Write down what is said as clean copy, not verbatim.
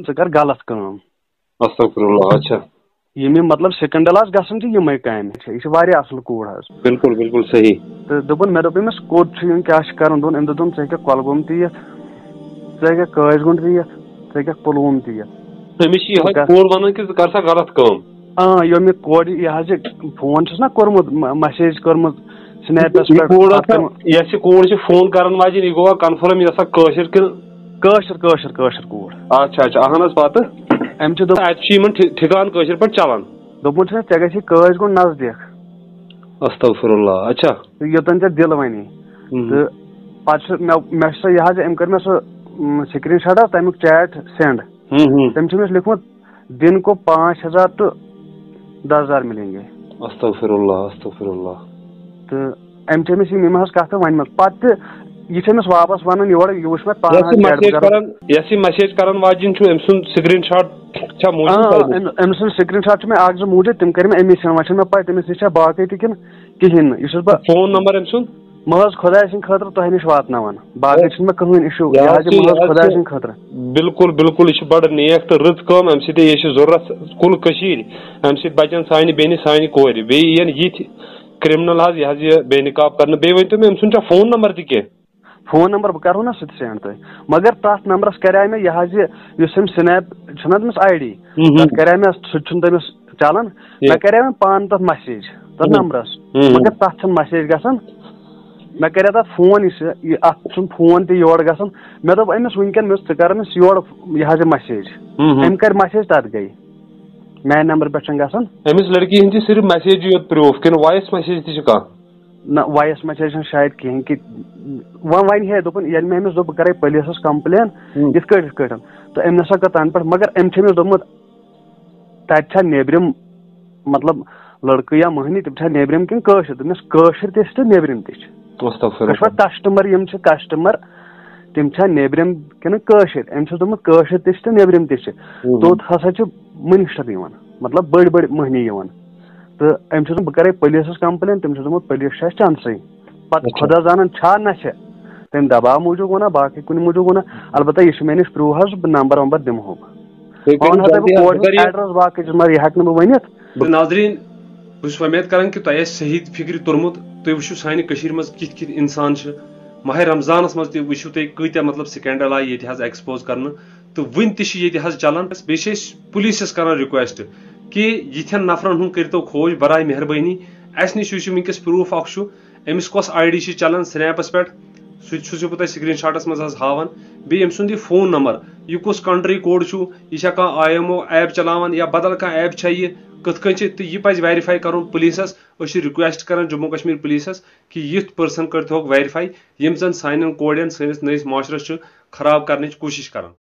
ژٕ کر غلط کٲم استغفراللہ اچھا یِم یِم مطلب سِکنڈل آسہٕ گژھان چھِ یِمے کامہِ یہِ چھِ واریاہ اَصٕل کوٗر حظ بالکل بالکل صحیح تہٕ دوٚپُن مےٚ دوٚپ أمِس کوٚت چھُ یُن کیٛاہ چھُ کَرُن دوٚپُن أمۍ دوٚپ ژٕ ہیٚککھ کۄلگوم تہِ یِتھ ژٕ ہیٚککھ کٲشۍ گُنٛڈ تہِ یِتھ ژٕ ہیٚککھ پُلووم تہِ یِتھ أمِس چھِ یِہوٚے کوٗر وَنان کہِ ژٕ کر سا غلط کٲم یِم یہِ کورِ یہِ حظ یہِ فون چھُس نا کوٚرمُت مسیج کٔرمٕژ سنیپَس یہِ پٮ۪ٹھ کوٗر چھِ فون کران واجٮ۪ن یہِ گوٚوا کنفٲرٕم یہِ ہسا کٲشِر کِنہٕ کٲشِر کوٗر اچھا اچھا اہن حظ پتہٕ أمۍ چھِ دوٚپ اَتہِ چھُ یِمن ٹھِکان کٲشِر پٲٹھۍ چلان دوٚپمُت چھُ ژےٚ گژھی کٲشۍ گُنٛڈ نزدیٖک استغفراللہ اچھا تہٕ یوٚتن ژےٚ دِل وَنی تہٕ پتہٕ چھُ مےٚ چھُ سۄ یہِ حظ أمۍ کٔر مےٚ سُہ سِکریٖن شاٹ حظ تَمیُک چیٹ سینڈ تٔمۍ چھُ أمِس لیوٗکھمُت دِن کو 5000 to 10000 مِلیں گے استغفراللہ تہٕ أمۍ چھِ أمِس یِم حظ کَتھٕ وَنمَژٕ پَتہٕ تہِ یہِ چھِ أمِس واپس وَنان یورٕ یہِ وٕچھ مےٚ پانہٕ یۄس یہِ مسیج کران واجٮ۪ن چھُ أمۍ سُنٛد سِکریٖن شاٹ چھا أمۍ سُنٛد سِکریٖن شاٹ چھُ مےٚ اکھ زٕ موٗجوٗد تِم کٔرۍ مےٚ أمی سینڈ وۄنۍ چھُنہٕ مےٚ پاے تٔمِس نِش چھا باقٕے تہِ کِنہٕ کِہیٖنۍ نہٕ یہِ چھُس بہٕ فون نمبر أمۍ سُنٛد محض خۄداے سٕنٛدِ خٲطرٕ تۄہہِ نِش واتناوان باقٕے چھُنہٕ مےٚ کٕہٕنۍ اِشوٗ یہِ حظ چھِ محض خۄداے سٕنٛدِ خٲطرٕ بالکل بالکل یہِ چھِ بڑٕ نیک تہٕ رٕژ کٲم اَمہِ سۭتۍ یہِ چھِ ضروٗرت کُل کٔشیٖرِ اَمہِ سۭتۍ بچن سانہِ بیٚنہِ سانہِ کورِ بیٚیہِ یِن یِتھۍ کرمنل حظ یہِ حظ یہِ بے نقاب کرنہٕ بیٚیہِ ؤنۍتو مےٚ أمۍ سُنٛد چھا فون نمبر تہِ کینٛہہ فون نمبر بہٕ کرہو نا سُہ تہِ سینڈ تۄہہِ مگر تتھ نمبرس کریٛاے مےٚ یہِ حظ یہِ یُس أمۍ سنیپ چھُنہ تٔمِس آی ڈی تتھ کریٛاے مےٚ سُہ تہِ چھُنہٕ تٔمِس چلان مےٚ کریٛاے وۄنۍ پانہٕ تتھ مسیج تتھ نمبرس مگر تتھ چھنہٕ مسیج گژھان مےٚ کرے تتھ فون یہِ اتھ چھُنہٕ فون تہِ یورٕ گژھان مےٚ دوٚپ أمِس وٕنکیٚن مےٚ دوٚپ ژٕ کر أمِس یورٕ یہِ حظ یہِ مسیج أمۍ کرِ مسیج تتھ گٔے میانہِ نمبر پٮ۪ٹھ چھنہٕ گژھان أمِس لڑکی ہٕنٛدۍ چھِ صرف مسیجی یوت پرٛوٗف کِنہٕ وایس مسیج تہِ چھِ کانٛہہ نہ وایس مسیج چھنہٕ شاید کِہیٖنۍ کہِ وۄنۍ وَنہِ ہے دوٚپُن ییٚلہِ مےٚ أمِس دوٚپ بہٕ کرے پُلیٖسس کمپلین یِتھ کٲٹھۍ تہٕ أمۍ نسا کٔر تنہٕ پٮ۪ٹھ مگر أمۍ چھُ أمِس دوٚپمُت تتہِ چھا نیبرِم مطلب لڑکہٕ یا مٔہنی تِم چھا نیبرِم کِنہٕ کٲشِر دوٚپمَس کٲشِر تہِ چھِ تہٕ نیبرِم تہِ چھِ کسٹمر یِم چھِ کسٹمر تِم چھا نیبرِم کِنہٕ کٲشِر أمۍ چھُس دوٚپمُت کٲشِر تہِ چھِ تہٕ نیبرِم تہِ چھِ توٚت ہسا چھِ مٔنِشٹر یِوان مطلب بٔڑۍ بٔڑۍ مٔہنی یِوان تہٕ أمۍ چھُس بہٕ کرے پُلیٖسس کمپلین تٔمۍ چھُس دوٚپمُت پُلیٖس چھُ اَسہِ چانسٕے پتہٕ خۄدا زانان چھا نہ چھِ تٔمۍ دباو موٗجوٗب ووٚنا باقٕے کُنہِ موٗجوٗب ووٚنا البتہ یہِ چھُ مےٚ نِش پرٛوٗف حظ بہٕ نمبر ومبر دِمہو بہٕ ایڈرس باقٕے مگر یہِ ہٮ۪کہٕ نہٕ بہٕ ؤنِتھ ناظریٖن بہٕ چھُس وۄمید کران کہِ تۄہہِ آسہِ صحیح فِکرِ توٚرمُت تُہۍ وٕچھِو سانہِ کٔشیٖرِ منٛز کِتھ کِتھ اِنسان چھِ ماہِ رمضانس منٛز تہِ وٕچھِو تُہۍ کۭتیاہ مطلب سکینڈل آیہِ ییٚتہِ حظ ایکسپوز کرنہٕ تہٕ وُنہِ تہِ چھِ ییٚتہِ حظ چلان بیٚیہِ چھِ أسۍ پُلیٖسس کران رِکویسٹ کہِ یِتھٮ۪ن نفرن ہُنٛد کٔرتو کھوج برائے مہربٲنی اَسہِ نِش یُس یہِ وٕنکیٚس پروٗف اکھ چھُ أمِس کۄس آی ڈی چھِ چلان سنیپس پٮ۪ٹھ سُہ تہِ چھُس بہٕ تۄہہِ سکریٖن شاٹس منٛز حظ ہاوان بیٚیہِ أمۍ سُنٛد یہِ فون نمبر یہِ کُس کنٹری کوڈ چھُ یہِ چھا کانٛہہ آی ایم او ایپ چلاوان یا بدل کانٛہہ ایپ چھا یہِ کِتھ کٔنۍ چھِ تہٕ یہِ پزِ ویرِفاے کرُن پُلیٖسس أسۍ چھِ رِکویسٹ کران جموں کشمیٖر پُلیٖسس کہِ یُتھ پٔرسن کٔرۍتوکھ ویرِفاے یِم زن سانٮ۪ن کورٮ۪ن سٲنِس نٔیِس معاشرس چھِ خراب کرنٕچ کوٗشش کران